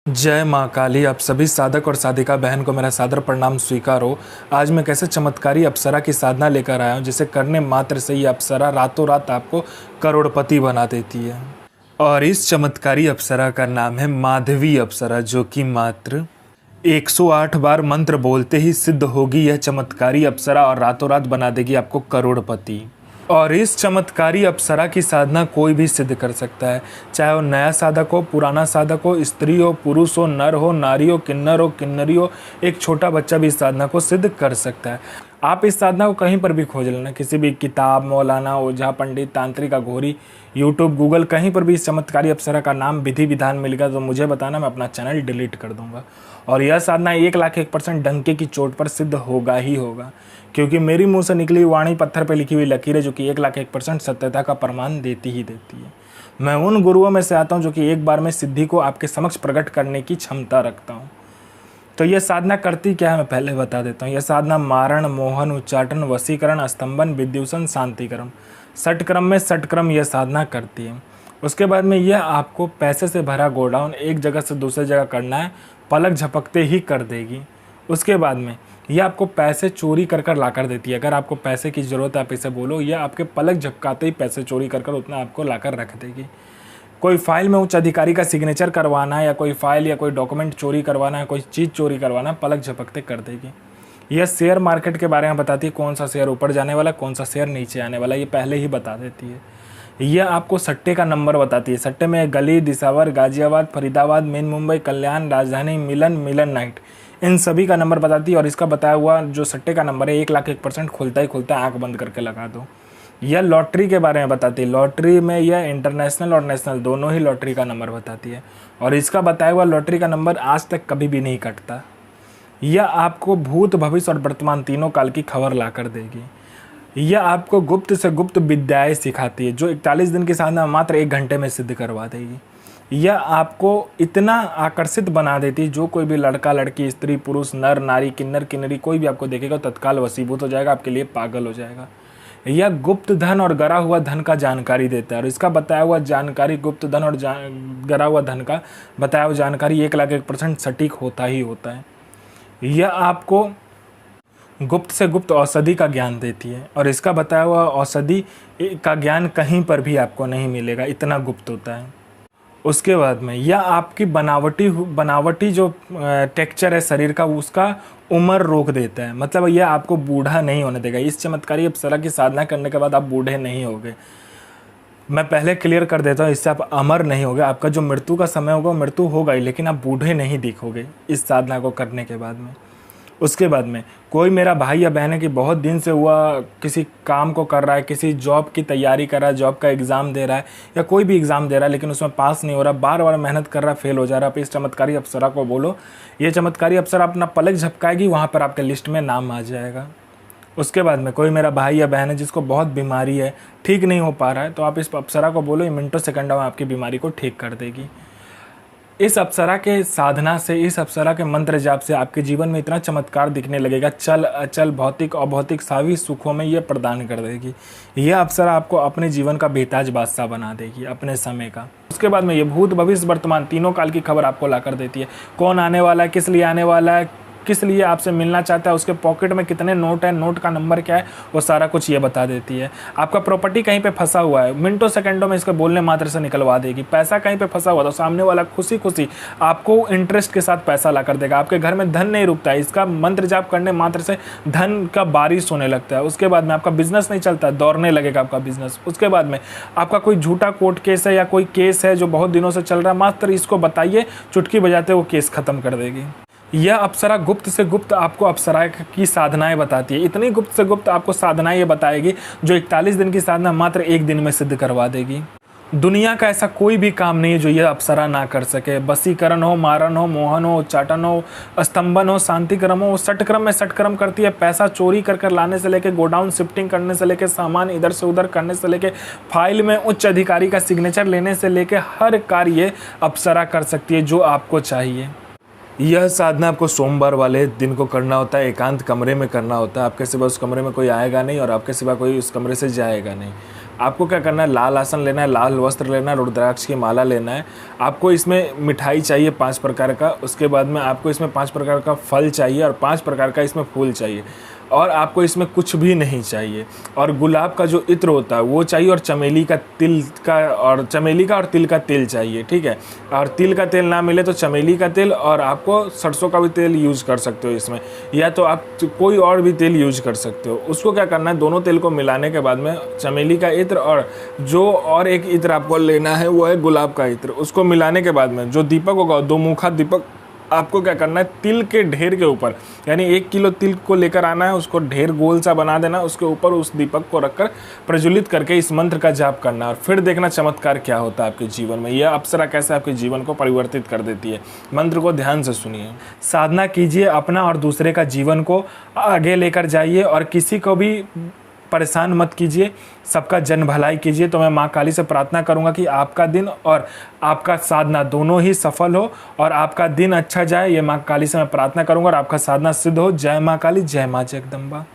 जय माँ काली। आप सभी साधक और साधिका बहन को मेरा सादर प्रणाम स्वीकार हो। आज मैं कैसे चमत्कारी अप्सरा की साधना लेकर आया हूँ जिसे करने मात्र से ही अप्सरा रातों रात आपको करोड़पति बना देती है। और इस चमत्कारी अप्सरा का नाम है माधवी अप्सरा, जो कि मात्र 108 बार मंत्र बोलते ही सिद्ध होगी यह चमत्कारी अप्सरा और रातों रात बना देगी आपको करोड़पति। और इस चमत्कारी अप्सरा की साधना कोई भी सिद्ध कर सकता है, चाहे वो नया साधक हो, पुराना साधक हो, स्त्री हो, पुरुष हो, नर हो, नारी हो, किन्नर हो, किन्नरी हो, एक छोटा बच्चा भी इस साधना को सिद्ध कर सकता है। आप इस साधना को कहीं पर भी खोज लेना, किसी भी किताब, मौलाना, ओझा, पंडित, तांत्रिक, अघोरी, यूट्यूब, गूगल, कहीं पर भी इस चमत्कारी अप्सरा का नाम, विधि विधान मिलेगा तो मुझे बताना, मैं अपना चैनल डिलीट कर दूंगा। और यह साधना 1,01% डंके की चोट पर सिद्ध होगा ही होगा, क्योंकि मेरी मुंह से निकली वाणी पत्थर पर लिखी हुई लकीरें जो कि 1,01% सत्यता का प्रमाण देती ही देती है। मैं उन गुरुओं में से आता हूँ जो कि एक बार में सिद्धि को आपके समक्ष प्रकट करने की क्षमता रखता हूँ। तो यह साधना करती क्या है मैं पहले बता देता हूँ। यह साधना मारण, मोहन, उच्चाटन, वशीकरण, स्तंभन, विद्युषण, शांतिक्रम, षटक्रम में षटक्रम यह साधना करती है। उसके बाद में यह आपको पैसे से भरा गोडाउन एक जगह से दूसरी जगह करना है, पलक झपकते ही कर देगी। उसके बाद में यह आपको पैसे चोरी कर कर ला कर देती है। अगर आपको पैसे की ज़रूरत है आप इसे बोलो, यह आपके पलक झपकाते ही पैसे चोरी कर कर उतना आपको ला कर रख देगी। कोई फाइल में उच्च अधिकारी का सिग्नेचर करवाना है, या कोई फाइल या कोई डॉक्यूमेंट चोरी करवाना है, कोई चीज़ चोरी करवाना है, पलक झपकते कर देगी। यह शेयर मार्केट के बारे में बताती है, कौन सा शेयर ऊपर जाने वाला, कौन सा शेयर नीचे आने वाला, ये पहले ही बता देती है। यह आपको सट्टे का नंबर बताती है। सट्टे में गली, दिसावर, गाजियाबाद, फरीदाबाद, मेन मुंबई, कल्याण, राजधानी, मिलन, मिलन नाइट, इन सभी का नंबर बताती है। और इसका बताया हुआ जो सट्टे का नंबर है 1,01% खुलता ही खुलता है, आँख बंद करके लगा दो। यह लॉटरी के बारे में बताती है। लॉटरी में यह इंटरनेशनल और नेशनल दोनों ही लॉटरी का नंबर बताती है। और इसका बताया हुआ लॉटरी का नंबर आज तक कभी भी नहीं कटता। यह आपको भूत, भविष्य और वर्तमान तीनों काल की खबर ला कर देगी। यह आपको गुप्त से गुप्त विद्याएं सिखाती है, जो 41 दिन की साधना मात्र 1 घंटे में सिद्ध करवा देगी। यह आपको इतना आकर्षित बना देती है, जो कोई भी लड़का, लड़की, स्त्री, पुरुष, नर, नारी, किन्नर, किन्नरी कोई भी आपको देखेगा तत्काल वशीभूत हो जाएगा, आपके लिए पागल हो जाएगा। यह गुप्त धन और गरा हुआ धन का जानकारी देता है। और इसका बताया हुआ जानकारी, गुप्त धन और गरा हुआ धन का बताया हुआ जानकारी 1,01% सटीक होता ही होता है। यह आपको गुप्त से गुप्त औषधि का ज्ञान देती है। और इसका बताया हुआ औषधि का ज्ञान कहीं पर भी आपको नहीं मिलेगा, इतना गुप्त होता है। उसके बाद में यह आपकी बनावटी जो टेक्सचर है शरीर का, उसका उम्र रोक देता है। मतलब यह आपको बूढ़ा नहीं होने देगा। इस चमत्कारी अप्सरा की साधना करने के बाद आप बूढ़े नहीं होगे। मैं पहले क्लियर कर देता हूँ, इससे आप अमर नहीं होगे। आपका जो मृत्यु का समय होगा मृत्यु होगा ही, लेकिन आप बूढ़े नहीं दिखोगे इस साधना को करने के बाद में। उसके बाद में कोई मेरा भाई या बहन है कि बहुत दिन से हुआ किसी काम को कर रहा है, किसी जॉब की तैयारी कर रहा है, जॉब का एग्ज़ाम दे रहा है या कोई भी एग्ज़ाम दे रहा है, लेकिन उसमें पास नहीं हो रहा, बार बार मेहनत कर रहा है, फेल हो जा रहा है। आप इस चमत्कारी अप्सरा को बोलो, ये चमत्कारी अप्सरा अपना पलक झपकाएगी, वहाँ पर आपके लिस्ट में नाम आ जाएगा। उसके बाद में कोई मेरा भाई या बहन है जिसको बहुत बीमारी है, ठीक नहीं हो पा रहा है, तो आप इस अप्सरा को बोलो, ये मिनटों सेकंडों में आपकी बीमारी को ठीक कर देगी। इस अप्सरा के साधना से, इस अप्सरा के मंत्र जाप से आपके जीवन में इतना चमत्कार दिखने लगेगा, चल अचल, भौतिक अभौतिक सभी सुखों में ये प्रदान कर देगी। यह अप्सरा आपको अपने जीवन का बेताज बादशाह बना देगी, अपने समय का। उसके बाद में ये भूत, भविष्य, वर्तमान तीनों काल की खबर आपको ला कर देती है। कौन आने वाला है, किस लिए आने वाला है, किस लिए आपसे मिलना चाहता है, उसके पॉकेट में कितने नोट है, नोट का नंबर क्या है, वो सारा कुछ ये बता देती है। आपका प्रॉपर्टी कहीं पे फंसा हुआ है, मिनटों सेकंडों में इसको बोलने मात्र से निकलवा देगी। पैसा कहीं पे फंसा हुआ तो सामने वाला खुशी खुशी आपको इंटरेस्ट के साथ पैसा ला कर देगा। आपके घर में धन नहीं रुकता है, इसका मंत्र जाप करने मात्र से धन का बारिश होने लगता है। उसके बाद में आपका बिजनेस नहीं चलता, दौड़ने लगेगा आपका बिजनेस। उसके बाद में आपका कोई झूठा कोर्ट केस है या कोई केस है जो बहुत दिनों से चल रहा है, मात्र इसको बताइए, चुटकी बजाते वो केस खत्म कर देगी। यह अप्सरा गुप्त से गुप्त आपको अप्सरा की साधनाएं बताती है। इतनी गुप्त से गुप्त आपको साधनाएं ये बताएगी जो 41 दिन की साधना मात्र 1 दिन में सिद्ध करवा देगी। दुनिया का ऐसा कोई भी काम नहीं है जो यह अप्सरा ना कर सके। वशीकरण हो, मारण हो, मोहन हो, उच्चाटन हो, स्तंभन हो, शांतिक्रम हो, षटक्रम में षटक्रम करती है। पैसा चोरी कर कर लाने से लेके, गोडाउन शिफ्टिंग करने से लेके, सामान इधर से उधर करने से लेके, फाइल में उच्च अधिकारी का सिग्नेचर लेने से लेके हर कार्य अप्सरा कर सकती है जो आपको चाहिए। यह साधना आपको सोमवार वाले दिन को करना होता है, एकांत कमरे में करना होता है। आपके सिवा उस कमरे में कोई आएगा नहीं और आपके सिवा कोई उस कमरे से जाएगा नहीं। आपको क्या करना है, लाल आसन लेना है, लाल वस्त्र लेना है, रुद्राक्ष की माला लेना है। आपको इसमें मिठाई चाहिए 5 प्रकार का, उसके बाद में आपको इसमें 5 प्रकार का फल चाहिए और 5 प्रकार का इसमें फूल चाहिए, और आपको इसमें कुछ भी नहीं चाहिए। और गुलाब का जो इत्र होता है वो चाहिए, और चमेली का और तिल का तेल चाहिए, ठीक है। और तिल का तेल ना मिले तो चमेली का तेल, और आपको सरसों का भी तेल यूज कर सकते हो इसमें, या तो आप कोई और भी तेल यूज कर सकते हो। उसको क्या करना है, दोनों तेल को मिलाने के बाद में चमेली का इत्र और एक इत्र आपको लेना है, वो है गुलाब का इत्र। उसको मिलाने के बाद में जो दीपक होगा, 2 मुखा दीपक, आपको क्या करना है, तिल के ढेर के ऊपर, यानी 1 किलो तिल को लेकर आना है, उसको ढेर गोल सा बना देना, उसके ऊपर उस दीपक को रखकर प्रज्वलित करके इस मंत्र का जाप करना, और फिर देखना चमत्कार क्या होता है आपके जीवन में। यह अप्सरा कैसे आपके जीवन को परिवर्तित कर देती है। मंत्र को ध्यान से सुनिए। साधना कीजिए, अपना और दूसरे का जीवन को आगे लेकर जाइए, और किसी को भी परेशान मत कीजिए, सबका जन भलाई कीजिए। तो मैं माँ काली से प्रार्थना करूंगा कि आपका दिन और आपका साधना दोनों ही सफल हो, और आपका दिन अच्छा जाए। ये माँ काली से मैं प्रार्थना करूंगा, और आपका साधना सिद्ध हो। जय माँ काली, जय माँ जगदम्बा।